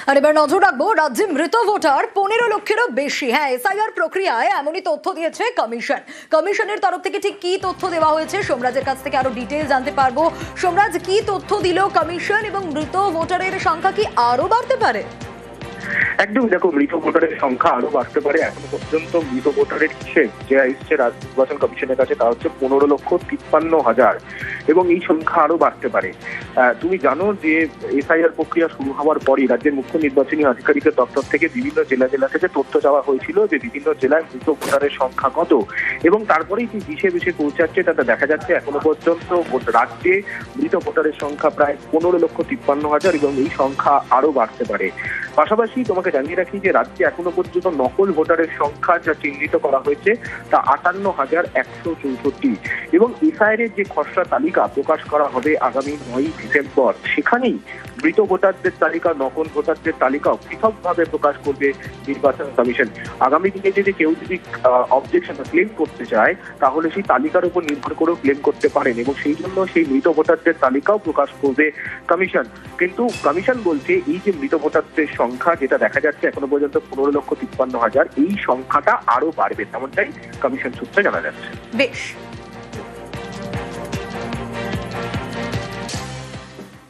আর এবার নজর রাখবো রাজ্যে মৃত ভোটার 15 লক্ষেরও বেশি। হ্যাঁ, এসআইআর প্রক্রিয়ায় এমনই তথ্য দিয়েছে কমিশনের তরফ থেকে। ঠিক কি তথ্য দেওয়া হয়েছে, সোমরাজের কাছ থেকে আরো ডিটেইলস জানতে পারবো। সোমরাজ, কি তথ্য দিল কমিশন এবং মৃত ভোটারের সংখ্যা কি আরো বাড়তে পারে? একদম, দেখো, মৃত ভোটারের সংখ্যা আরো বাড়তে পারে। এখনো পর্যন্ত মৃত ভোটারের হিসেব যে এসছে রাজ্য নির্বাচন কমিশনের কাছে তা হচ্ছে 15,53,000 এবং এই সংখ্যা আরো বাড়তে পারে। তুমি জানো যে এসআইআর প্রক্রিয়া শুরু হওয়ার পরই রাজ্যের মুখ্য নির্বাচনী আধিকারিকের দপ্তর থেকে বিভিন্ন জেলা থেকে তথ্য চাওয়া হয়েছিল যে বিভিন্ন জেলায় মৃত ভোটারের সংখ্যা কত, এবং তারপরেই যে হিসেবে পৌঁছাচ্ছে তাতে দেখা যাচ্ছে এখনো পর্যন্ত রাজ্যে মৃত ভোটারের সংখ্যা প্রায় 15,53,000 এবং এই সংখ্যা আরো বাড়তে পারে। পাশাপাশি তোমাকে জানিয়ে রাখি যে রাজ্যে এখনো পর্যন্ত নকল ভোটারের সংখ্যা যা চিহ্নিত করা হয়েছে তা 58,164 এবং এসআইআর যে খসড়া তালিকা প্রকাশ করা হবে আগামী 9ই ডিসেম্বর, সেখানেই মৃত ভোটারদের তালিকা, নকল ভোটারদের তালিকাও পৃথকভাবে প্রকাশ করবে নির্বাচন কমিশন। আগামী দিনে কেউ যদি অবজেকশন ক্লেম করতে চায় তাহলে সেই তালিকার উপর নির্ভর করেও ক্লেম করতে পারেন এবং সেই জন্য সেই মৃত ভোটারদের তালিকাও প্রকাশ করবে কমিশন। কিন্তু কমিশন বলছে এই যে মৃত ভোটারদের সংখ্যা যেটা দেখা যাচ্ছে এখনো পর্যন্ত 15,53,000, এই সংখ্যাটা আরো বাড়বে, তেমনটাই কমিশন সূত্রে জানা যাচ্ছে। বেশ।